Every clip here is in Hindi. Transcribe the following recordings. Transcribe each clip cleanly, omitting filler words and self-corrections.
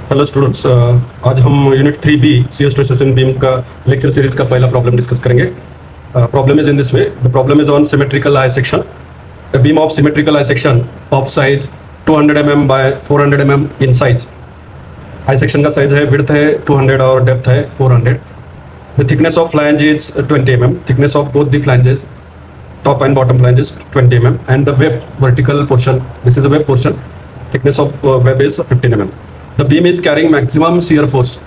हेलो स्टूडेंट्स, आज हम unit 3B C S stresses in beam का लेक्चर सीरीज का पहला प्रॉब्लम डिस्कस करेंगे. Problem is in this way. The problem is on symmetrical I section. A beam of symmetrical I section of size 200 mm by 400 mm in size. I section का साइज है, विड्थ है 200 और डेप्थ है 400. The thickness of flange is 20 mm. Thickness of both the flanges, top and bottom flanges 20 mm. And the web vertical portion, this is the web portion. Thickness of web is 15 mm. The beam is carrying maximum shear force.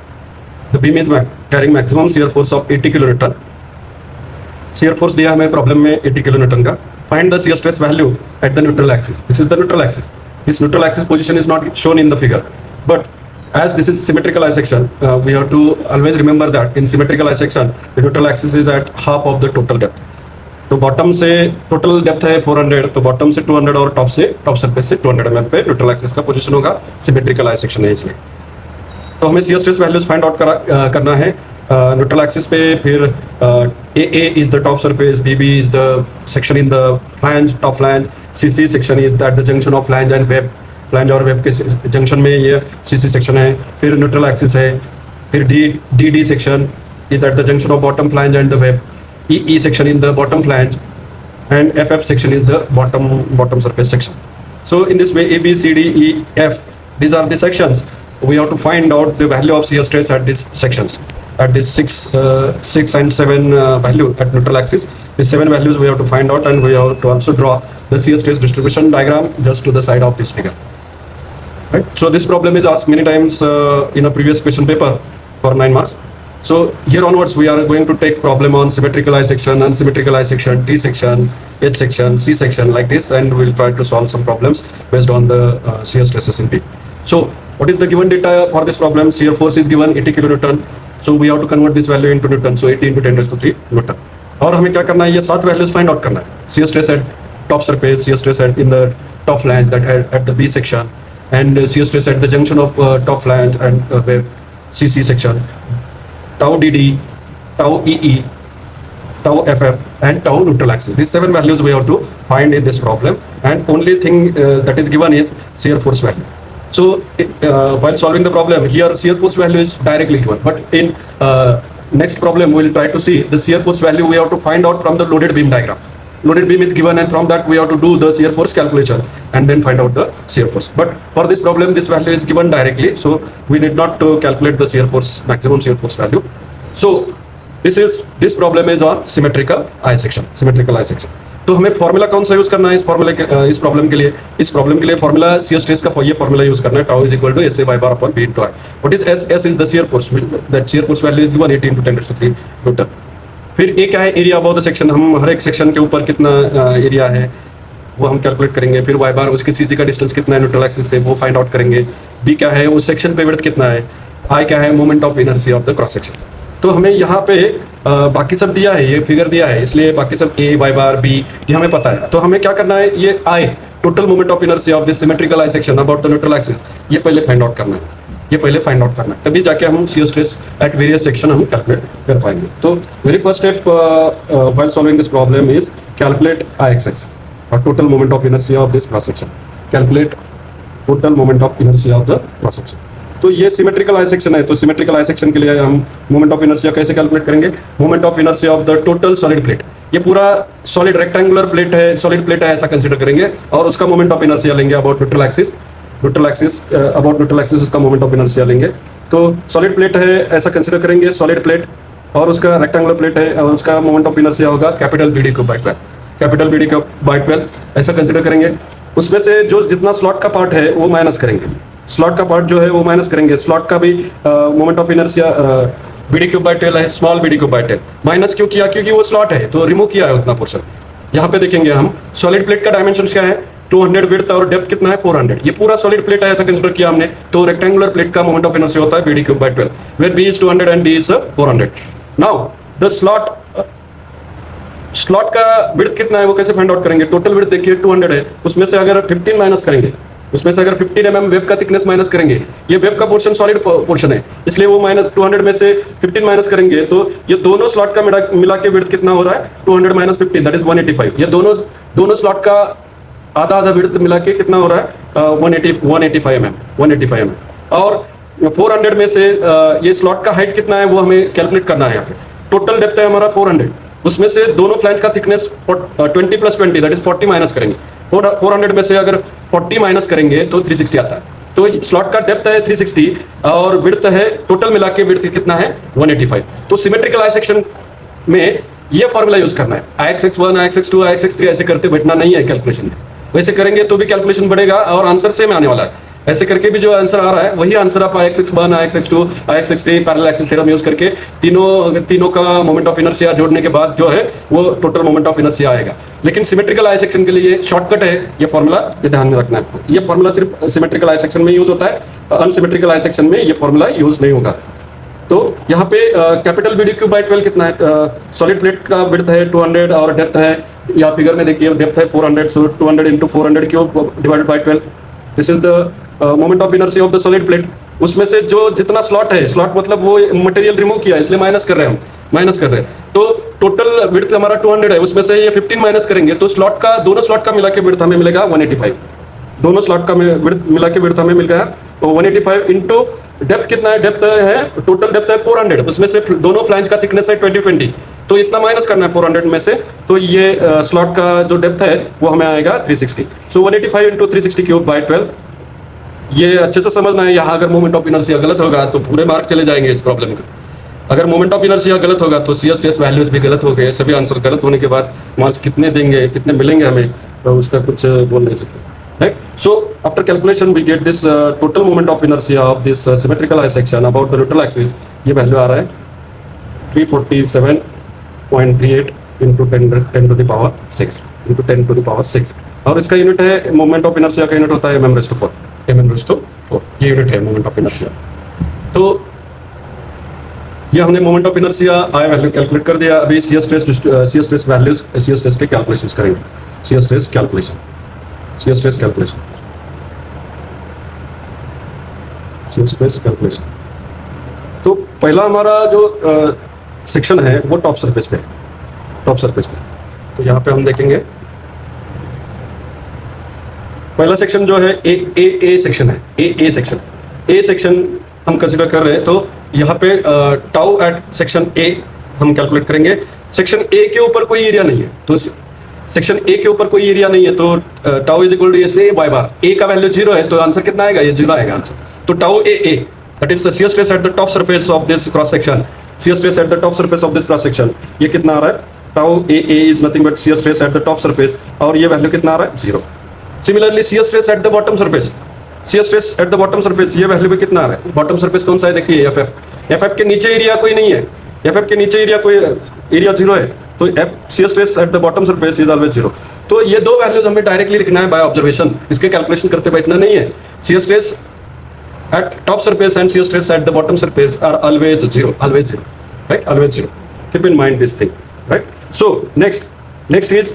The beam is carrying maximum shear force of 80 kilonewton. Shear force दिया हमें प्रॉब्लम में 80 kilonewton का. Find the shear stress value at the neutral axis. This is the neutral axis. This neutral axis position is not shown in the figure. But as this is symmetrical I section, we have to always remember that in symmetrical I section, the neutral axis is at half of the total depth. तो बॉटम से टोटल डेप्थ है 400, तो बॉटम से 200 और टॉप सरफेस से 200 mm पे न्यूट्रल एक्सिस का पोजीशन होगा. सिमेट्रिकल आई सेक्शन है इसलिए. तो हमें shear stress values find out करना है न्यूट्रल एक्सिस पे. फिर A is the top surface, B is the section in the flange, top flange, C section is that the junction of flange and web. Flange और वेब के जंक्शन में ये सी सेक्शन है. फिर न्यूट्रल एक्सिस है. फिर D section is that the junction of bottom flange and the web. E section in the bottom flange and FF section is the bottom surface section. So in this way, A, B, C, D, E, F, these are the sections. We have to find out the value of shear stress at these sections, at this 6 and 7 value at neutral axis. These 7 values we have to find out, and we have to also draw the shear stress distribution diagram just to the side of this figure. Right. So this problem is asked many times in a previous question paper for 9 marks. So here onwards we are going to take problem on symmetrical I section, unsymmetrical I section, T section, H section, C section like this, and we'll try to solve some problems based on the shear stresses in B. So what is the given data for this problem? Shear force is given 80 kilonewton. So we have to convert this value into Newton. So 80 into 10 raised to 3 Newton. और हमें क्या करना है? ये 7 values find out करना है. Shear stress at top surface, shear stress at in the top flange, that at the B section, and shear stress at the junction of top flange and web, C section. Tau DD, tau EE, tau FF, and tau neutral axis. These 7 values we have to find in this problem, and only thing that is given is shear force value. So while solving the problem, here shear force value is directly given, but in next problem we will try to see the shear force value we have to find out from the loaded beam diagram. Loaded beam is given, and from that we have to do the shear force calculation and then find out the shear force. But for this problem, this value is given directly, so we need not to calculate the shear force, maximum shear force value. So this problem is on symmetrical I section. Symmetrical I section. तो हमें फॉर्मूला कौन सा यूज करना है इस प्रॉब्लम के लिए? इस प्रॉब्लम के लिए फॉर्मूला शियर स्ट्रेस का ये फॉर्मूला यूज करना है. Tau is equal to S A y bar upon B into I. What is S? S is the shear force. That shear force value is given 80 into 10 raised to 3 newton. फिर ए क्या है? Area above the section. हम हर एक सेक्शन के ऊपर कितना एरिया है वो हम कैलकुलेट करेंगे. फिर वाई बार, उसकी सीधी का डिस्टेंस कितना है न्यूट्रल एक्सिस से, वो फाइंड आउट करेंगे. बी क्या है? उस सेक्शन पे विड्थ कितना है. आई क्या है? Moment of inertia of the cross section. तो हमें यहाँ पे बाकी सब दिया है, ये फिगर दिया है, इसलिए बाकी सब ए वाई बार बी ये हमें पता है. तो हमें क्या करना है? ये I, total moment of inertia of this symmetrical I section about the neutral axis, ये पहले फाइंड आउट करना है. तभी जाके हम shear stress at various section हम कैलकुलेट कर पाएंगे. तो very first step while solving this problem is calculate I x और total moment of inertia of this cross section. Calculate total moment of inertia of the cross section. तो ये सिमेट्रिकल आई सेक्शन है, तो सिमेट्रिकल आई सेक्शन के लिए हम मोमेंट ऑफ इनर्शिया कैसे कैलकुलेट करेंगे? Moment of inertia of the total solid plate. ये पूरा सॉलिड रेक्टेंगुलर प्लेट है, सॉलिड प्लेट है ऐसा कंसीडर करेंगे, और उसका मोमेंट ऑफ इनर्शिया लेंगे about neutral axis. About neutral axis उसका मोमेंट ऑफ इनर्शिया लेंगे. तो सॉलिड प्लेट है ऐसा कंसीडर करेंगे, सॉलिड प्लेट, और उसका रेक्टेंगुलर प्लेट है और उसका मोमेंट ऑफ इनर्शिया होगा capital BD cube by 12. Capital BD cube by 12 ऐसा कंसीडर करेंगे. उसमें से जो जितना स्लॉट का पार्ट है वो माइनस करेंगे. स्लॉट का पार्ट जो है वो माइनस करेंगे. स्लॉट का भी moment of inertia BD cube by 12 है, small BD cube by 12. Minus क्यों किया? क्योंकि वो स्लॉट है, तो रिमूव किया है उतना पोर्शन. यहाँ पे देखेंगे हम सॉलिड प्लेट का डायमेंशन क्या है? 200 विड्थ और डेप्थ कितना है? 400. ये पूरा सॉलिड प्लेट है ऐसा कंसीडर किया हमने. तो रेक्टेंगुलर प्लेट का मोमेंट ऑफ इनर्शिया होता है BD cube by 12, where B is 200 and D is 400. Now the slot का विड्थ कितना है वो कैसे फाइंड आउट करेंगे? टोटल विड्थ देखिए 200 है, उसमें से अगर 15 माइनस करेंगे, उसमें से अगर 15 mm वेब का थिकनेस माइनस करेंगे, ये वेब का पोर्शन सॉलिड पोर्शन है, इसलिए वो माइनस 200 में से 15 माइनस करेंगे, तो ये दोनों स्लॉट का मिला के विड्थ कितना हो रहा है? 200 माइनस 15 दैट इज 185. ये दोनों स्लॉट का आधा विड्थ मिला के कितना हो रहा है? 185 mm. और 400 में से ये स्लॉट का हाइट कितना है वो हमें कैलकुलेट करना है। यहाँ पे टोटल डेप्थ है हमारा 400, उसमें से दोनों फ्लैंज का थिकनेस 20 + 20 दैट इज 40 माइनस करेंगे। 400 में से अगर 40 माइनस करेंगे तो 360 आता है। तो स्लॉट का डेप्थ है 360 और विड्थ है, टोटल मिला के विड्थ कितना है 185। तो सिमेट्रिकल आई सेक्शन में ये फॉर्मूला यूज करना है। Ix1, Ix2, Ix3 ऐसे करते बैठना नहीं है कैलकुलेशन में। वैसे करेंगे तो भी कैलकुलेशन बढ़ेगा और आंसर सेम आने वाला है। ऐसे करके भी जो आंसर आ रहा है वही आंसर आप Ix1, Ix2, Ix3 parallel axis theorem use करके तीनों का मोमेंट ऑफ इनर्शिया जोड़ने के बाद जो है वो टोटल मोमेंट ऑफ इनर्शिया आएगा। लेकिन सिमेट्रिकल आई सेक्शन के लिए शॉर्टकट है ये फॉर्मूला, ये ध्यान में रखना है। ये फॉर्मूला सिर्फ सिमेट्रिकल आई सेक्शन में यूज होता है, अनसिमेट्रिकल आई सेक्शन में ये फॉर्मूला यूज नहीं होगा। तो यहाँ पे कैपिटल BD3/12 कितना है? सॉलिड प्लेट का विड्थ है 200 और डेप्थ है, या फिगर में देखिए डेप्थ है 400, सो 200 × 400 cube divided by 12। This is the moment of inertia of the solid plate. उसमें से जो जितना स्लॉट है, स्लॉट मतलब वो मटेरियल रिमूव किया है इसलिए माइनस कर रहे हैं हम, माइनस कर रहे हैं। तो टोटल विड्थ हमारा 200 है, उसमें से ये 15 माइनस करेंगे तो स्लॉट का दोनों स्लॉट का मिला के विड्थ हमें मिलेगा 185। दोनों स्लॉट का मिला के विड्थ हमें मिल गया तो 185 इंटू डेप्थ कितना है? डेप्थ है टोटल डेप्थ है 400, उसमें से दोनों फ्लैंज का थिकनेस है 20 तो इतना माइनस करना है 400 में से। तो ये स्लॉट का जो डेप्थ है वो हमें आएगा 360। सो 185 × 360 क्यूब बाय 12। ये अच्छे से समझना है। यहाँ अगर मोमेंट ऑफ इनर्शिया गलत होगा तो पूरे मार्क चले जाएंगे इस प्रॉब्लम के। अगर मोमेंट ऑफ इनर्शिया गलत होगा तो शियर स्ट्रेस वैल्यूज भी गलत हो गए। सभी आंसर गलत होने के बाद मार्क्स कितने देंगे, कितने मिलेंगे हमें, तो उसका कुछ बोल नहीं सकते, right? So after calculation we get this total moment of inertia of this symmetrical I section about the neutral axis. ये वैल्यू आ रहा है 347.38 × 10⁻6 × 10⁻6 और इसका यूनिट है मोमेंट ऑफ इनर्शिया का यूनिट होता है mm⁻⁴ mm⁻⁴ ये यूनिट है मोमेंट ऑफ इनर्शिया। तो ये हमने moment of inertia I value calculate कर दिया। अभी shear stress values, shear stress के कैलकुलेशंस करेंगे। Shear stress calculation, shear stress calculation, shear stress calculation. तो पहला हमारा जो सेक्शन है वो टॉप सरफेस पे है, टॉप सरफेस पे। तो यहाँ पे हम देखेंगे पहला सेक्शन जो है ए सेक्शन है, ए सेक्शन हम कंसीडर कर रहे हैं। तो यहाँ पे टाउ एट सेक्शन ए हम कैलकुलेट करेंगे। सेक्शन ए के ऊपर कोई एरिया नहीं है, तो सेक्शन ए के ऊपर कोई एरिया नहीं है तो tau is equal to SA by bar. A का वैल्यू 0 है तो आंसर कितना आएगा? ये 0 आएगा आंसर। तो tau A that is the shear stress at the top surface of this cross section. Shear stress at the top surface of this cross section ये कितना आ रहा है? Tau A is nothing but shear stress at the top surface और ये वैल्यू कितना आ रहा है? 0। Similarly shear stress at the bottom surface, shear stress at the bottom surface ये वैल्यू भी कितना आ रहा है? बॉटम सरफेस कौन सा है? देखिए FF के नीचे एरिया कोई नहीं है, FF के नीचे एरिया कोई एरिया 0 है तो shear stress at the bottom surface is always 0। तो ये दो वैल्यूज हमें डायरेक्टली लिखना है बाय ऑब्जर्वेशन, इसके कैलकुलेशन करते बैठना नहीं है। Shear stress at top surface and shear stress at the bottom surface are always 0, right? Always 0. Keep in mind this thing, right? So next is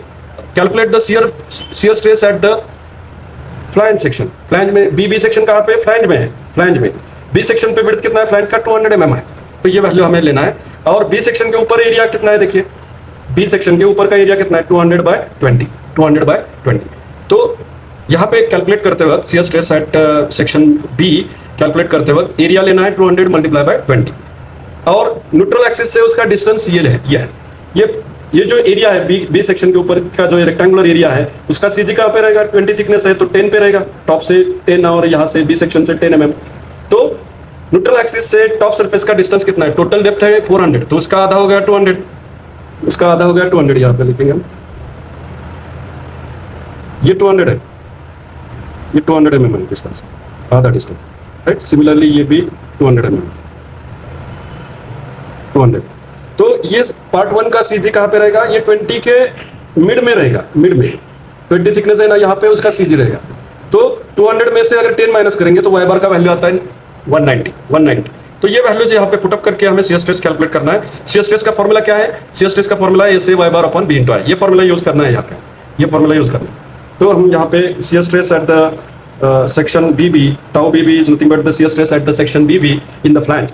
calculate the shear stress at the flange section. Flange में B सेक्शन कहाँ पे? फ्लैंज में है, फ्लैंज में। B सेक्शन पे विड्थ कितना है? फ्लैंज का 200 mm है, तो ये वैल्यू हमें लेना है। और B सेक्शन के ऊपर एरिया कितना है? देखिए B सेक्शन के ऊपर का एरिया कितना है? 200/20, 200/20। तो यहाँ पे कैलकुलेट करते वक्त shear stress at section B calculate करते वक्त एरिया लेना है 200 × 20 और न्यूट्रल एक्सिस से उसका डिस्टेंस ये है। ये जो एरिया है बी सेक्शन के ऊपर का जो रेक्टेंगुलर एरिया है उसका CG कहाँ पे रहेगा? 20 थिकनेस है तो 10 पे रहेगा, टॉप से 10 और यहाँ से बी सेक्शन से 10 mm। तो न्यूट्रल एक्सिस से टॉप सरफेस का डिस्टेंस कितना है? टोटल डेप्थ है 400 तो उसका आधा हो गया 200, उसका आधा हो गया 200। यहाँ पे लिखेंगे हम, ये 200 है, ये 200 mm है डिस्टेंस, आधा डिस्टेंस, राइट? सिमिलरली ये भी 200 mm, 200। तो ये पार्ट 1 का CG कहाँ पे रहेगा? ये 20 के मिड में रहेगा, मिड में 20 थिकनेस है ना, यहाँ पे उसका CG रहेगा। तो 200 में से अगर 10 माइनस करेंगे तो y बार का वैल्यू आता है 190। तो ये वैल्यूज यहाँ पे पुटअप करके हमें शियर स्ट्रेस कैलकुलेट करना है। शियर स्ट्रेस का फॉर्मूला क्या है? शियर स्ट्रेस का फॉर्मूला है SA y/b × I। ये फॉर्मूला यूज करना है यहाँ पे, ये फॉर्मूला यूज करना है। तो हम यहाँ पे shear stress at the section BB, tau BB is nothing but the shear stress at the section BB in the flange.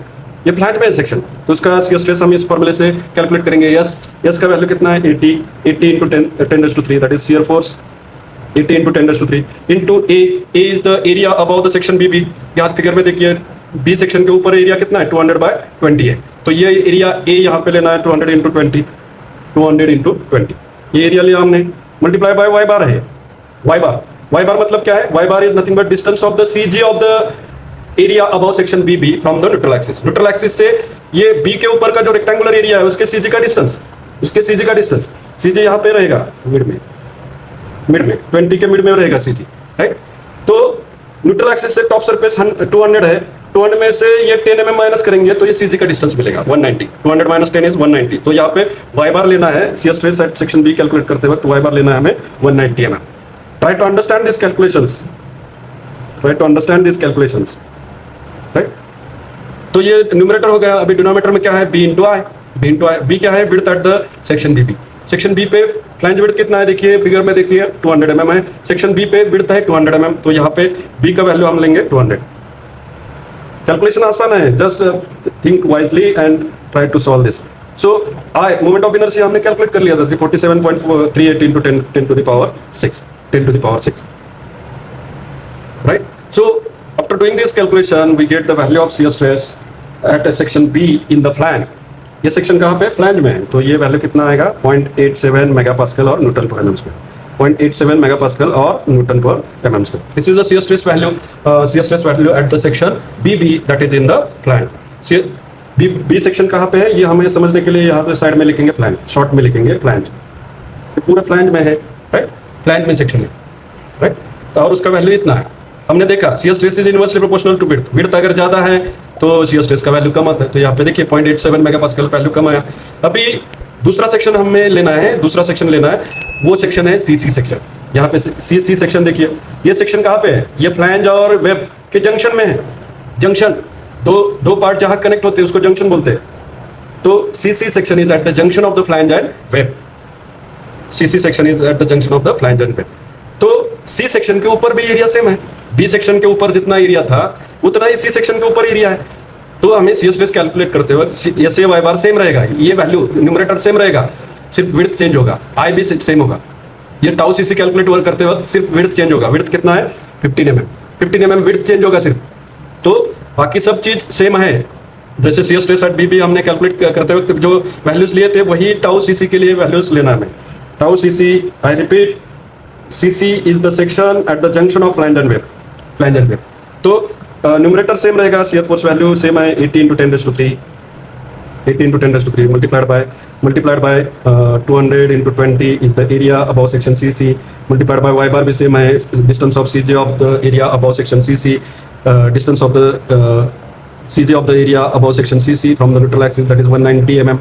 ये फ्लैंज में सेक्शन, तो उसका शियर स्ट्रेस हम इस फॉर्मूले से कैलकुलेट करेंगे। यस का वैल्यू कितना है? 80 × 10⁻³ that is shear force 80 × 10⁻³ into A is the area about the section BB। यहाँ फिगर में देखिए बी सेक्शन के ऊपर एरिया कितना है 200/20 है, तो ये एरिया ए यहाँ पे लेना है 200 इंटू 20, 200 इंटू 20 ये एरिया लिया हमने, मल्टीप्लाई बाय वाई बार है, वाई बार मतलब क्या है, y bar is nothing but distance of the C G of the area above section B B from the neutral axis. Neutral axis से ये बी के ऊपर का जो रेक्टेंगुलर एरिया है उसके सीजी का डिस्टेंस, उसके सीजी का डिस्टेंस, सीजी यहाँ पे रहेगा मिड में 20 के मिड में रहेगा सीजी, राइट। तो न्यूट्रल एक्सिस से टॉप सरफेस 200 है, 200 में से ये 10 mm माइनस करेंगे तो ये सीजी का डिस्टेंस मिलेगा 190, 200 माइनस 10 इज 190। तो यहाँ पे वाई बार लेना है, shear stress at section B calculate करते वक्त वाई बार लेना है हमें 190 mm। Try to understand this calculations, right. तो ये न्यूमरेटर हो गया। अभी डिनोमिनेटर में क्या है, बी इंटू आई, बी क्या है, width at the section B. Section B पे फ्लैंज विड्थ कितना है, देखिए फिगर में देखिए 200 mm है, सेक्शन बी पे विड्थ है 200 mm, तो यहाँ पे बी का वैल्यू हम लेंगे 200। कैलकुलेशन आसान है, just think wisely and try to solve this. So I moment of inertia हमने कैलकुलेट कर लिया था 347.38 into 10 to the power 6, right. So after doing this calculation we get the value of shear stress at a section B in the flange. ये सेक्शन कहाँ पे, फ्लैंज में है, तो ये वैल्यू कितना आएगा 0.87 मेगापास्कल और न्यूटन पर एमएम स्क्वायर, 0.87 मेगापास्कल और न्यूटन पर mm square. This is the shear stress value at the section B that is in the flange. B section कहाँ पे है, ये हमें समझने के लिए यहाँ पे साइड में लिखेंगे फ्लैंज, शॉर्ट में लिखेंगे फ्लैंज, पूरा फ्लैंज में है, राइट, फ्लैंज में सेक्शन है, राइट। और उसका वैल्यू इतना है, हमने देखा shear stress is inversely proportional to width, width अगर ज्यादा है तो शियर स्ट्रेस का वैल्यू कम आता है, तो यहाँ पे देखिए 0.87 मेगापास्कल वैल्यू कम आया। अभी दूसरा सेक्शन हमें लेना है, वो सेक्शन है सीसी सेक्शन। यहाँ पे सी सेक्शन देखिए, ये सेक्शन कहाँ पे है, ये फ्लैंज और वेब के जंक्शन में है, जंक्शन दो पार्ट जहाँ कनेक्ट होते हैं उसको जंक्शन बोलते हैं। तो CC section is eight the junction of the flange and web, CC section is eight the junction of the flange and web. तो सी सेक्शन के ऊपर भी एरिया सेम है, बी सेक्शन के ऊपर जितना एरिया था उतना ही सी सेक्शन के ऊपर एरिया है, तो हमें शियर स्ट्रेस कैलकुलेट करते वक्त S A y bar same रहेगा, ये वैल्यू न्यूमरेटर सेम रहेगा, सिर्फ विड्थ चेंज होगा, आई भी सेम होगा। ये टाउ सीसी कैलकुलेट करते वक्त सिर्फ विड्थ चेंज होगा, विड्थ कितना है 15 mm विड्थ चेंज होगा सिर्फ, तो बाकी सब चीज सेम है। जैसे शियर स्ट्रेस एट बी भी हमने कैलकुलेट करते वक्त जो वैल्यूज लिए थे वही टाउ सीसी के लिए वैल्यूज लेना है हमें। Tau CC, I repeat, CC is the section at the junction of flange and web. तो न्यूमरेटर सेम रहेगा, शियर फोर्स वैल्यू सेम है 80 into 10⁻³ multiplied by 200 into 20 is the area above section CC, multiplied by y bar भी सेम है, distance of CJ of the area above section CC, distance of the CJ of the area above section CC from the neutral axis, that is 190 mm,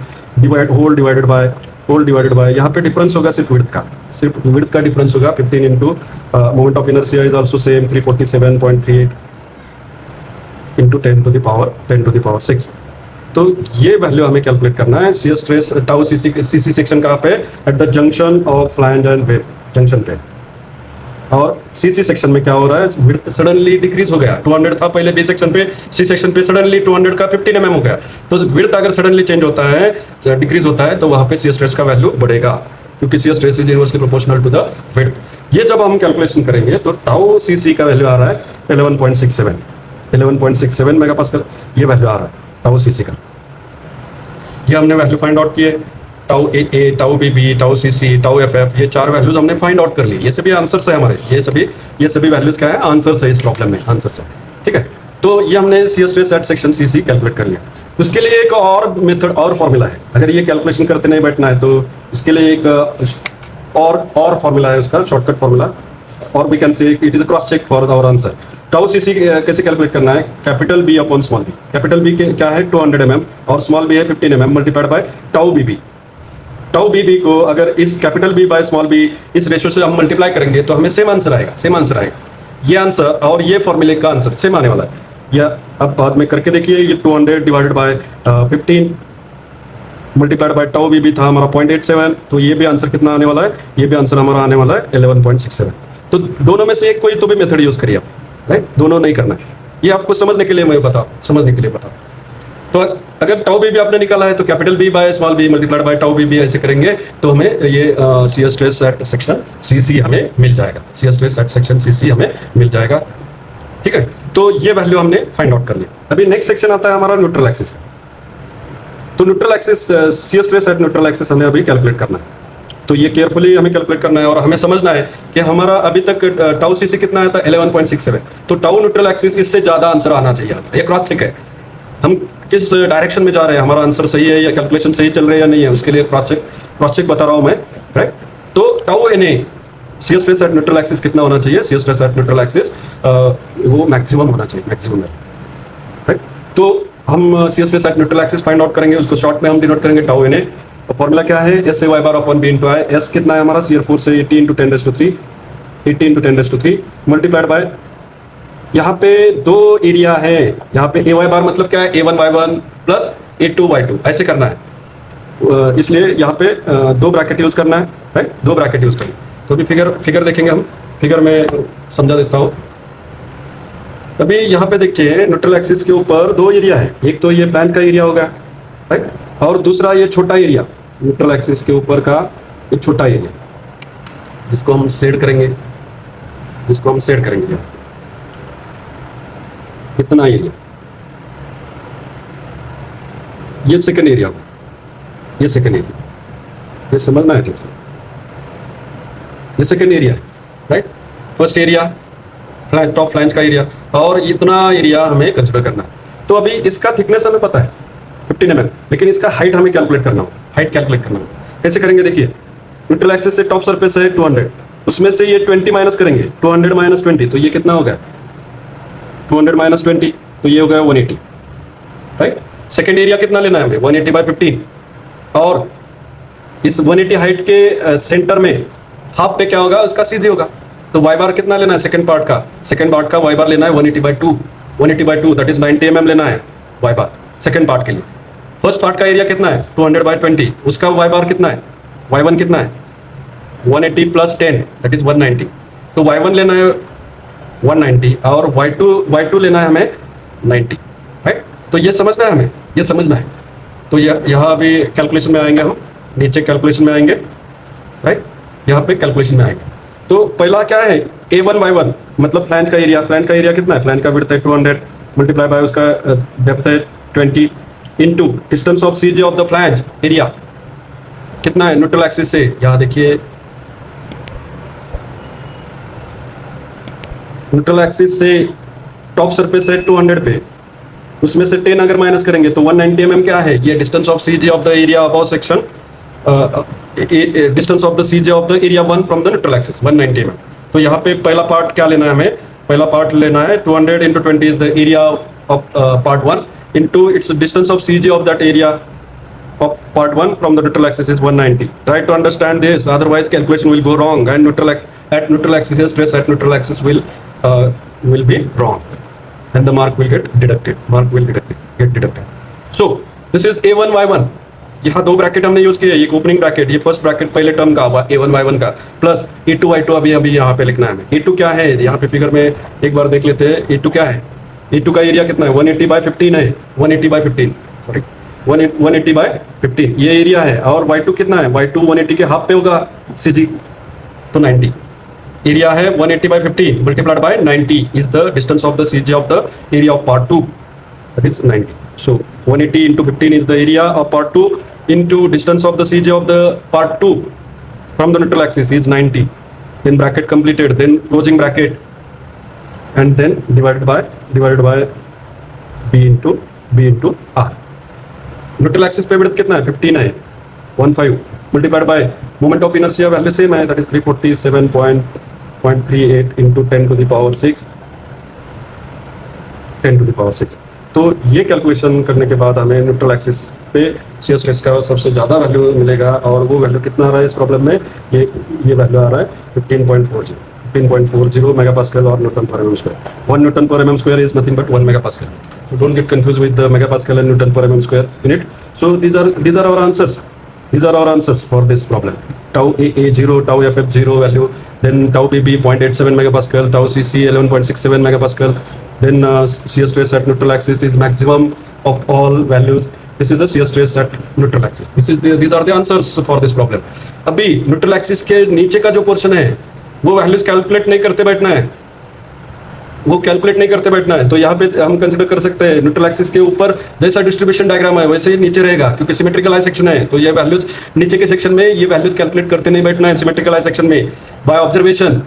divided by यहाँ पे डिफरेंस होगा सिर्फ विड्थ का डिफरेंस होगा 15 into moment of inertia is also same 347.38 into 10 to the power 6। तो ये वैल्यू हमें कैलकुलेट करना है। Shear stress tau CC section कहाँ पे, at the junction of flange and web junction पे। और सीसी सेक्शन में क्या हो रहा है, विड्थ सडनली डिक्रीज हो गया, 200 था पहले बी सेक्शन पे, सी सेक्शन पे सडनली 200 का 15 mm हो गया। तो विड्थ अगर सडनली चेंज होता है, डिक्रीज होता है, तो वहां पे शियर स्ट्रेस का वैल्यू बढ़ेगा, क्योंकि shear stress is inversely proportional to the width. ये जब हम कैलकुलेशन करेंगे तो टाउ सीसी का वैल्यू आ रहा है 11.67 मेगापास्कल, ये वैल्यू आ रहा है टाउ सीसी का। ये हमने वैल्यू फाइंड आउट किए, tau A, tau B, tau CC, tau F, ये 4 वैल्यूज हमने फाइंड आउट कर ली। ये सभी आंसर्स है हमारे, ये सभी वैल्यूज क्या है, आंसर्स है इस प्रॉब्लम में, आंसर्स है, ठीक है। तो ये हमने shear stress at section CC calculate कर लिया। उसके लिए एक और मेथड और फॉर्मूला है, अगर ये कैलकुलेशन करते नहीं बैठना है तो इसके लिए एक और फॉर्मूला है, उसका शॉर्टकट फॉर्मूला, और we can say it is a cross check for our answer. Tau CC कैसे कैलकुलेट करना है, capital B upon small B. Capital B क्या है 200 mm और स्मॉल बी है 15 mm, multiplied by tau B. Tau B को अगर इस capital B by small B इस रेशियो से हम मल्टीप्लाई करेंगे तो हमें सेम आंसर आएगा। ये आंसर और ये फॉर्मूले का आंसर सेम आने वाला है। या अब बाद में करके देखिए, ये 200 divided by 15 multiplied by tau B था हमारा 0.87, तो ये भी आंसर कितना आने वाला है, ये भी आंसर हमारा आने वाला है 11.67। तो दोनों में से एक कोई तो भी मेथड यूज करिए आप, राइट, दोनों नहीं करना है। ये आपको समझने के लिए मैं बता। तो अगर टाउ बी आपने निकाला है तो capital B by small B multiplied by tau B ऐसे करेंगे तो हमें ये shear stress at section CC हमें मिल जाएगा, ठीक है। तो ये वैल्यू हमने फाइंड आउट कर ली। अभी नेक्स्ट सेक्शन आता है हमारा न्यूट्रल एक्सिस। तो neutral axis, shear stress at neutral axis हमें अभी कैलकुलेट करना है। तो ये केयरफुली हमें कैलकुलेट करना है और हमें समझना है कि हमारा अभी तक टाउ सीसी कितना आया था 11.67। तो टाउ न्यूट्रल एक्सिस इससे ज्यादा आंसर आना चाहिए। ये क्रॉस चेक है, हम किस डायरेक्शन में जा रहे हैं, हमारा आंसर सही है या कैलकुलेशन सही चल रही है या नहीं है, उसके लिए क्रॉस चेक बता रहा हूं मैं, राइट। तो tau N A shear stress at neutral axis कितना होना चाहिए, shear stress at neutral axis वो मैक्सिमम होना चाहिए, मैक्सिमम है, राइट। तो हम shear stress at neutral axis find out करेंगे, उसको शॉर्ट में हम डिनोट करेंगे टाउ एन ए। फॉर्मूला क्या है, S A y bar upon B into I. S कितना है हमारा, शियर फोर्स है 80 इंटू 10⁻³ 80 इंटू 10⁻³ मल्टीप्लाइड बाय, यहाँ पे दो एरिया है, यहाँ पे ए वाई बार मतलब क्या है, A1Y1 प्लस A2Y2 ऐसे करना है, इसलिए यहाँ पे दो ब्रैकेट यूज करना है, राइट, दो ब्रैकेट यूज करना है। तो अभी फिगर देखेंगे हम, फिगर में समझा देता हूँ। अभी यहाँ पे देखिए न्यूट्रल एक्सिस के ऊपर दो एरिया है, एक तो ये फ्लैंज का एरिया होगा, राइट, और दूसरा ये छोटा एरिया न्यूट्रल एक्सिस के ऊपर का एक छोटा एरिया जिसको हम शेड करेंगे, इतना एरिया, ये सेकंड एरिया होगा, ये सेकंड एरिया, ये समझना है ठीक से, ये सेकंड एरिया है, right. First area top flange का एरिया और इतना एरिया हमें कंसिडर करना है। तो अभी इसका थिकनेस हमें पता है 15 mm, लेकिन इसका हाइट हमें कैलकुलेट करना हो, कैसे करेंगे, देखिए न्यूट्रल एक्सिस से टॉप सरफेस है 200, उसमें से ये 20 माइनस करेंगे, 200 माइनस 20 तो ये कितना होगा, 200 माइनस 20 तो ये हो गया 180, राइट। सेकेंड एरिया कितना लेना है हमें, 180/15, और इस 180 हाइट के सेंटर में हाफ पे क्या होगा, उसका सीजी होगा। तो वाई बार कितना लेना है, सेकंड पार्ट का वाई बार लेना है 180/2 दैट इज 90 mm लेना है वाई बार सेकंड पार्ट के लिए। फर्स्ट पार्ट का एरिया कितना है 200/20, उसका वाई बार कितना है, y1 कितना है 180 प्लस 10 दैट इज 190, तो y1 लेना है 190 और y2 लेना है हमें 90, राइट। तो ये समझना है हमें, ये समझना है। तो यहाँ अभी कैलकुलेशन में आएंगे हम, नीचे कैलकुलेशन में आएंगे, राइट, यहाँ पे कैलकुलेशन में आएंगे। तो पहला क्या है A1Y1 मतलब फ्लैंज का एरिया कितना है, फ्लैंज का विड्थ है 200 मल्टीप्लाई बाय उसका डेप्थ है 20 into distance of CJ of the flange area कितना है न्यूट्रल एक्सिस से, यहाँ देखिए न्यूट्रल एक्सिस से टॉप सरफेस है 200 पे, उसमें से 10 अगर माइनस करेंगे तो 190 mm क्या है, ये distance of CJ of the area above section, distance of the CJ of the area 1 from the neutral axis 190 mm। तो यहाँ पे पहला पार्ट क्या लेना है हमें, पहला पार्ट लेना है 200 into 20 is the area of part 1 into its distance of CJ of that area of part 1 from the neutral axis is 190. Try to understand this, otherwise calculation will go wrong and neutral axis stress at neutral axis will be wrong and the mark will get deducted. So this is A1Y1, यहाँ दो ब्रैकेट हमने यूज किए, एक ओपनिंग ब्रैकेट, ये फर्स्ट ब्रैकेट पहले टर्म का A1Y1 का प्लस A2Y2 अभी यहाँ पे लिखना है हमें। A2 क्या है, यहाँ पे फिगर में एक बार देख लेते हैं। A2 क्या है, A2 का एरिया कितना है 180/15 है, 180/15 सॉरी 180/15 ये एरिया है, और Y2 कितना है, Y2 180 के हाफ पे होगा CG तो 90 एरिया है 180/15 multiplied by 90 is the distance of the CG of the area of part 2 that is 90. So 180 into 15 is the area of part 2 into distance of the CJ of the part 2 from the neutral axis is 90. Then bracket completed, then closing bracket, and then divided by B into R. Neutral axis पे विड्थ कितना है 15 है 15 multiplied by moment of inertia value same है that is 347.38 into 10 to the power 6. तो ये कैलकुलेशन करने के बाद हमें न्यूट्रल एक्सिस पे शियर स्ट्रेस का सबसे ज़्यादा वैल्यू मिलेगा, और वो वैल्यू कितना आ रहा है इस प्रॉब्लम में, ये वैल्यू आ रहा है 15.40 मेगापास्कल और न्यूटन पर mm square. 1 Newton per mm square is nothing but 1 megapascal. So don't get confused with the megapascal and Newton per mm square unit. So these are our answers. These are our answers for this problem. Tau A0, tau FF0 value, then tau BB 0.87 megapascal, tau CC 11.67 megapascal. Then shear stress at neutral axis is maximum of all values. This is the shear stress at neutral axis. These are the answers for this problem. अभी neutral axis के नीचे का जो पोर्शन है वो वैल्यूज कैलकुलेट नहीं करते बैठना है, वो कैलकुलेट नहीं करते बैठना है। तो यहाँ पे हम कंसिडर कर सकते हैं न्यूट्रल एक्सिस के ऊपर जैसा डिस्ट्रीब्यूशन डायग्राम है वैसे ही नीचे रहेगा, क्योंकि सिमेट्रिकल आई सेक्शन है। तो ये वैल्यूज नीचे के सेक्शन में ये वैल्यूज कैलकुलेट करते नहीं बैठना है सिमेट्रिकल आई सेक्शन में। By observation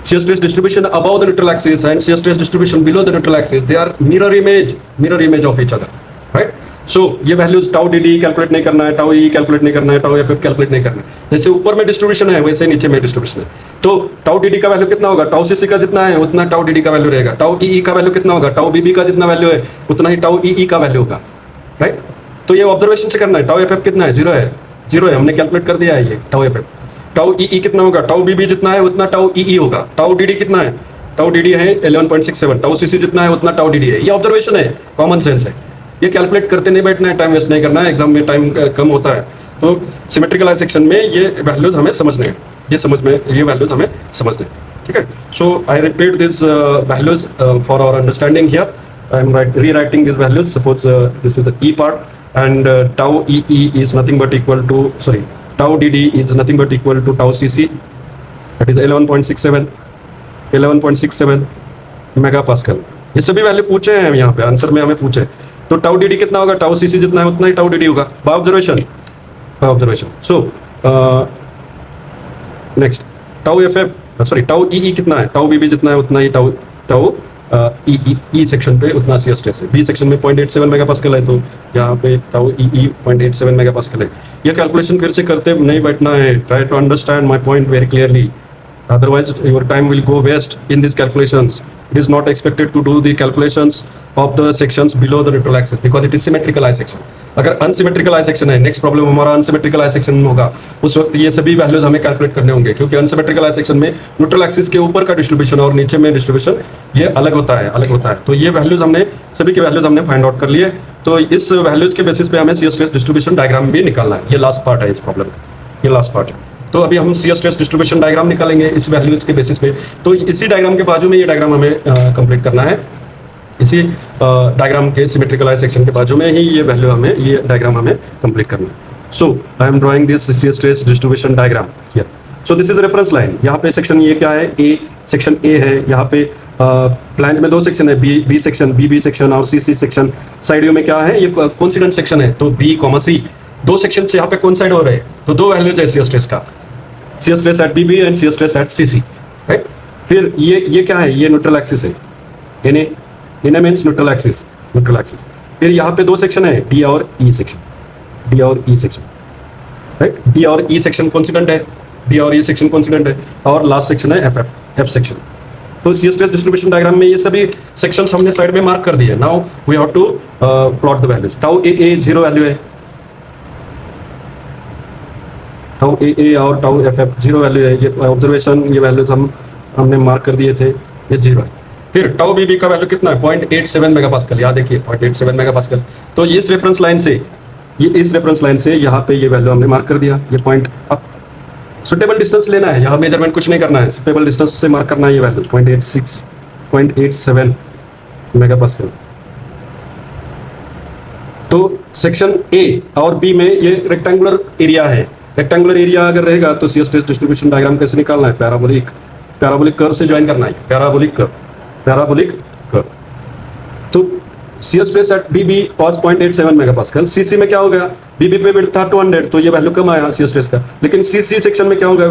shear stress distribution above the neutral axis and shear stress distribution below the neutral axis, they are mirror image of each other, right? So ये values tau D D calculate नहीं करना है, टाउ ई कैलकुलेट नहीं करना है, टाउ एफ एफ कैलकुलेट नहीं करना है। जैसे ऊपर में डिस्ट्रीब्यूशन है वैसे नीचे में डिस्ट्रीब्यूशन है। तो टाउ डी डी का वैल्यू कितना होगा, टाउ सी सी का जितना है उतना टाउ डी डी का वैल्यू रहेगा। टाउ ई का वैल्यू कितना होगा, टाउ बी बी का जितना वैल्यू है उतना ही टाउ ई का वैल्यू होगा, राइट? तो ये ऑब्जर्वेशन से करना है। टाउ एफ एफ कितना है, जीरो है, हमने कैलकुलेट कर दिया है ये tau F F. Tau E कितना होगा, टाउ बी बी जितना है उतना टाउ ई होगा। टाउ डी डी कितना है, टाउ डी डी है 11.67, टाउ सी सी जितना है उतना टाउ डी डी है। ये ऑब्जर्वेशन है, कॉमन सेंस है। ये कैलकुलेट करते नहीं बैठना है, टाइम वेस्ट नहीं करना है, एग्जाम में टाइम कम होता है। तो सिमेट्रिकल आई सेक्शन में ये वैल्यूज हमें समझने हैं, ये वैल्यूज हमें समझने हैं, ठीक है। So I repeat this values for our understanding here. I am rewriting this values. Suppose this is the E part and tau E is nothing but equal to tau dd is nothing but equal to tau cc, that is 11.67 megapascal। ये सभी वैल्यू पूछे हैं यहाँ पे, आंसर में हमें पूछे। तो टाउ dd कितना होगा, टाउ cc जितना है उतना ही टाउ dd होगा by observation. So next tau F tau E कितना है, टाउ bb जितना है उतना ही टाउ ई सेक्शन पे उतना शियर स्ट्रेस है। बी सेक्शन में 0.87 मेगापास्कल है, तो यहाँ पे टाउ ई 0.87 मेगापास्कल है। ये कैलकुलेशन फिर से करते नहीं बैठना है। Try to understand my point very clearly, otherwise your time will go waste in this calculations. It is not expected to do the calculations of the sections below the neutral axis because it is symmetrical eye section। अगर unsymmetrical eye section है, नेक्स्ट प्रॉब्लम हमारा unsymmetrical eye section में होगा, उस वक्त ये सभी वैल्यूज हमें कैलकुलेट करने होंगे, क्योंकि unsymmetrical eye section में न्यूट्रल एक्सिस के ऊपर का डिस्ट्रीब्यूशन और नीचे में डिस्ट्रीब्यूशन ये अलग होता है। तो ये वैल्यूज हमने सभी के वैल्यूज हमने फाइंड आउट कर लिए। तो इस वैल्यूज के बेसिस पे हमें शियर स्ट्रेस डिस्ट्रीब्यूशन डायग्राम भी निकालना है। ये लास्ट पार्ट है इस प्रॉब्लम का, ये लास्ट पार्ट है। तो अभी हम शियर स्ट्रेस डिस्ट्रीब्यूशन डायग्राम निकालेंगे इस वैल्यूज के बेसिस पे। तो इसी डायग्राम के बाजू में ये डायग्राम हमें कंप्लीट करना है। इसी डायग्राम के सिमेट्रिकल आई सेक्शन के बाजू में ही ये डायग्राम हमें कंप्लीट करना है। So I am drawing this shear stress distribution diagram here. So this is reference line. यहाँ पे सेक्शन ये क्या है, ए सेक्शन ए है। यहाँ पे प्लांट में दो सेक्शन है, बी सेक्शन, बी सेक्शन और सी सेक्शन। साइड व्यू में क्या है, ये कोइंसिडेंट सेक्शन है, तो बी कॉमा सी दो सेक्शन से यहाँ पे कोइंसाइड हो रहे हैं। तो दो वैल्यूज है शियर स्ट्रेस का, shear stress at BB and shear stress at CC, right. फिर ये क्या है, ये न्यूट्रल एक्सिस है, इन्हें मींस न्यूट्रल एक्सिस। फिर यहाँ पे दो सेक्शन है, डी और ई सेक्शन, राइट। डी और ई सेक्शन कोइंसिडेंट है, और लास्ट सेक्शन है एफ सेक्शन। तो शियर स्ट्रेस डिस्ट्रीब्यूशन डायग्राम में ये सभी सेक्शंस हमने साइड में मार्क कर दिए। Now we have to plot the values. Tau A 0 value है, टाउ ए और टाउ एफ 0 वैल्यू है। ये ऑब्जर्वेशन, ये वैल्यूज हमने मार्क कर दिए थे, ये 0 है। फिर टाउ बी का वैल्यू कितना है, 0.87 मेगापास्कल। याद देखिए 0.87 मेगापास्कल। तो इस रेफरेंस लाइन से यहाँ पे ये वैल्यू हमने मार्क कर दिया। ये पॉइंट अब सुटेबल डिस्टेंस लेना है, यहाँ मेजरमेंट कुछ नहीं करना है, सुटेबल डिस्टेंस से मार्क करना है ये वैल्यू 0.87 मेगापास्कल। तो सेक्शन ए और बी में ये रेक्टेंगुलर एरिया है। रेक्टेंगुलर एरिया अगर रहेगा तो शियर स्ट्रेस डिस्ट्रीब्यूशन डायग्राम कैसे निकालना है, पैराबोलिक कर्व से ज्वाइन करना है, पैराबोलिक कर्व। तो shear stress at BB was 0.87 megapascal. CC में क्या हो गया, बीबी पे विड्थ था 200, तो ये वैल्यू कम आया शियर स्ट्रेस का। लेकिन सीसी सेक्शन में क्या हो गया,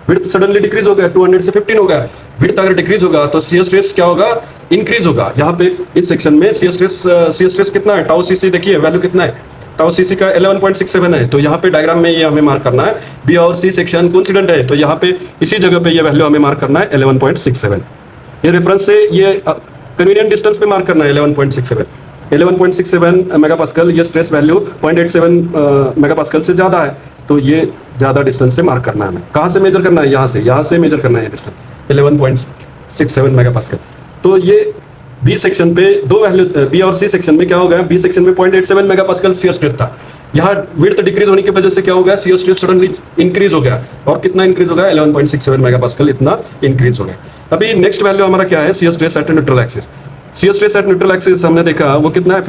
विड्थ सडनली डिक्रीज हो गया, 200 से 15 हो गया। विड्थ अगर डिक्रीज होगा तो शियर स्ट्रेस क्या होगा, इंक्रीज होगा। यहाँ पे इस सेक्शन में शियर स्ट्रेस कितना है, टाउ सीसी देखिए वैल्यू कितना है, टाउ सीसी का 11.67 है। तो यहाँ पे डायग्राम में ये हमें मार्क करना है, बी और सी सेक्शन कोइंसिडेंट है, तो यहाँ पे इसी जगह पे ये वैल्यू हमें मार्क करना है 11.67। ये रेफरेंस से ये कन्वीनियंट डिस्टेंस पे मार्क करना है 11.67 मेगापास्कल। ये स्ट्रेस वैल्यू 0.87 मेगापास्कल से ज़्यादा है, तो ये ज़्यादा डिस्टेंस से मार्क करना है हमें। कहाँ से मेजर करना है, यहाँ से मेजर करना है डिस्टेंस 11.67 मेगापास्कल। तो ये बी सेक्शन पे दो वैल्यूज, बी और सी सेक्शन में क्या हो गया, बी सेक्शन में 0.87 मेगापास्कल शियर स्ट्रेस था। यहाँ विड्थ डिक्रीज होने की वजह से क्या हो गया, शियर स्ट्रेस सडनली इंक्रीज हो गया। और कितना इंक्रीज हो गया, 11.67 मेगापास्कल इतना इंक्रीज हो गया। अभी नेक्स्ट वैल्यू हमारा क्या है, shear stress at neutral axis. Shear stress at neutral axis हमने देखा वो कितना है,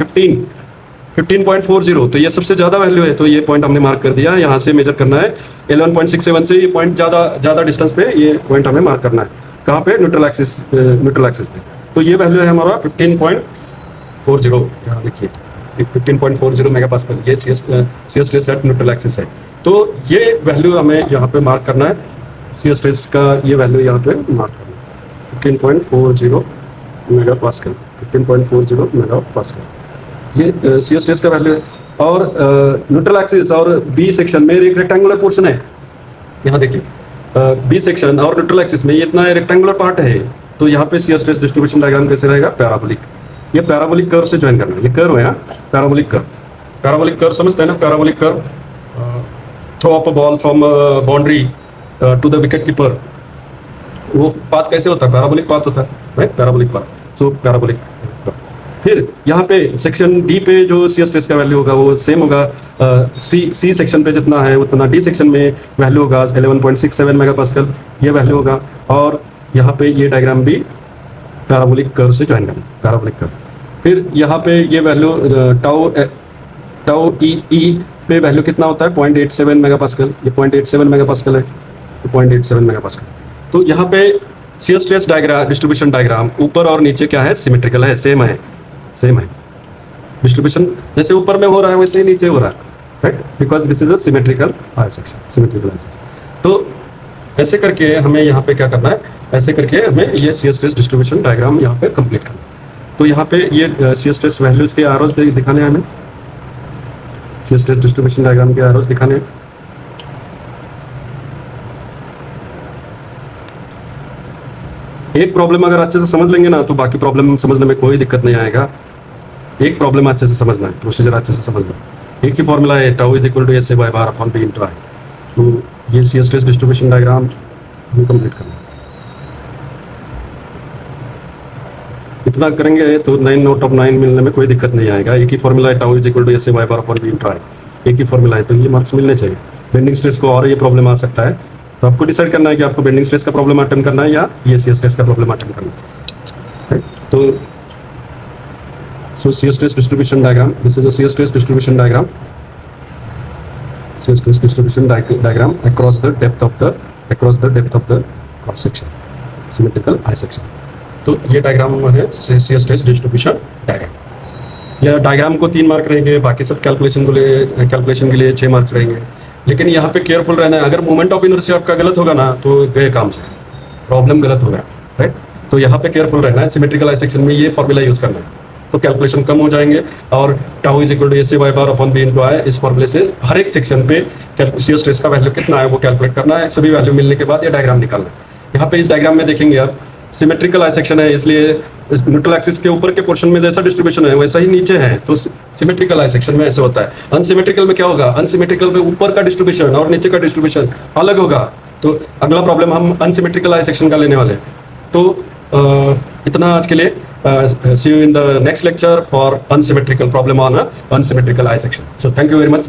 15.40। तो ये सबसे ज्यादा वैल्यू है, तो ये पॉइंट हमने मार्क कर दिया। यहाँ से मेजर करना है 11.67 से, ये पॉइंट ज्यादा डिस्टेंस पे ये पॉइंट हमें मार्क करना है। कहाँ पे, न्यूट्रल एक्सिस पे। तो ये वैल्यू है हमारा 15.40, यहाँ देखिए 15.40 मेगापास्कल, ये C S stress at neutral axis है। तो ये वैल्यू हमें यहाँ पे मार्क करना है, सी एस स्ट्रेस का ये वैल्यू यहाँ पे मार्क करना है 15.40 मेगापास्कल, 15.40 मेगापास्कल, ये सी एस स्ट्रेस का वैल्यू है। और न्यूट्रल एक्सिस और बी सेक्शन में एक रेक्टेंगुलर पोर्शन है, यहाँ देखिए बी सेक्शन और न्यूट्रल एक्सिस में ये इतना रेक्टेंगुलर पार्ट है, तो यहाँ पे सी स्ट्रेस डिस्ट्रीब्यूशन डायग्राम कैसे रहेगा, पैराबोलिक। ये पैराबोलिक कर्व से ज्वाइन करना है, ये कर्व है पैराबोलिक कर्व। पैराबोलिक कर्व समझते हैं ना, parabolic curve, throw up a ball from boundary to the wicket keeper, वो पाथ कैसे होता है, पैराबोलिक पाथ होता है, right, parabolic path. So parabolic curve. फिर यहाँ पे सेक्शन डी पे जो सी स्ट्रेस का वैल्यू होगा वो सेम होगा, सी सेक्शन पे जितना है उतना डी सेक्शन में वैल्यू होगा 11.67 मेगापास्कल, ये वैल्यू होगा। और यहाँ पे ये डायग्राम भी पैराबोलिक कर्व से ज्वाइन करना, पैराबोलिक कर्व। फिर यहाँ पे ये वैल्यू टाउ ई पे वैल्यू कितना होता है, 0.87 मेगापास्कल, ये 0.87 मेगापास्कल है, 0.87 मेगापास्कल। तो यहाँ पे सी स्ट्रेस डायग्राम, डिस्ट्रीब्यूशन डायग्राम ऊपर और नीचे क्या है, सिमेट्रिकल है, सेम है, सेम है। डिस्ट्रीब्यूशन जैसे ऊपर में हो रहा है वैसे ही नीचे हो रहा है, right, because this is a symmetrical I section, symmetrical I section. तो ऐसे करके हमें यहाँ पे क्या करना है, ऐसे करके हमें ये सी स्ट्रेस डिस्ट्रीब्यूशन डायग्राम यहाँ पे कंप्लीट करना है। तो यहाँ पे ये सी स्ट्रेस वैल्यूज के आरोज दिखाने हैं हमें, सी स्ट्रेस डिस्ट्रीब्यूशन डायग्राम के आरोज दिखाने हैं। एक प्रॉब्लम अगर अच्छे से समझ लेंगे ना तो बाकी प्रॉब्लम समझने में कोई दिक्कत नहीं आएगा। एक प्रॉब्लम अच्छे से समझना है, प्रोसीजर अच्छे से समझना है। एक ही फॉर्मूला है, tau is equal to S A by bar upon B into I. तो ये सी स्ट्रेस डिस्ट्रीब्यूशन डायग्राम हमें कंप्लीट करना है। इतना करेंगे तो 9 आउट ऑफ 9 मिलने में कोई दिक्कत नहीं आएगा। एक ही फॉर्मूला है, tau is equal to S A by bar upon B into I, एक ही फॉर्मूला है, तो ये मार्क्स मिलने चाहिए। बेंडिंग स्ट्रेस को और ये प्रॉब्लम आ सकता है, तो आपको डिसाइड करना है कि आपको बेंडिंग स्ट्रेस का प्रॉब्लम अटेंड करना है या ये सी स्ट्रेस का प्रॉब्लम अटेंड करना है। तो shear stress distribution diagram, this is a shear stress distribution diagram, shear stress distribution diagram across the depth of the cross section, symmetrical I section. तो ये डायग्राम है सी स्ट्रेस डिस्ट्रीब्यूशन डायग्राम। यह डायग्राम को 3 मार्क रहेंगे, बाकी सब कैलकुलेशन के लिए 6 मार्क्स रहेंगे। लेकिन यहाँ पे केयरफुल रहना है, अगर मोमेंट ऑफ इनर्शिया आपका गलत होगा ना तो गए काम से, प्रॉब्लम गलत होगा, राइट। तो यहाँ पे केयरफुल रहना है, सिमेट्रिकल आई सेक्शन में ये फॉर्मूला यूज करना है, तो कैलकुलेशन कम हो जाएंगे। और tau is equal to S A by bar upon B into I, इस फॉर्मूले से हर एक सेक्शन पे सी स्ट्रेस का वैल्यू कितना है वो कैलकुलेट करना है। सभी वैल्यू मिलने के बाद ये डायग्राम निकालना है। यहाँ पे इस डायग्राम में देखेंगे आप, सिमेट्रिकल आई सेक्शन है, इसलिए न्यूट्रल एक्सिस के ऊपर के पोर्शन में जैसा डिस्ट्रीब्यूशन है वैसा ही नीचे है, तो सिमेट्रिकल आई सेक्शन में ऐसे होता है। अनसिमेट्रिकल में क्या होगा, अनसिमेट्रिकल में ऊपर का डिस्ट्रीब्यूशन और नीचे का डिस्ट्रीब्यूशन अलग होगा। तो अगला प्रॉब्लम हम अनसिमेट्रिकल आई सेक्शन का लेने वाले हैं। तो इतना आज के लिए, see you in the next lecture for unsymmetrical problem on unsymmetrical I section. So thank you very much.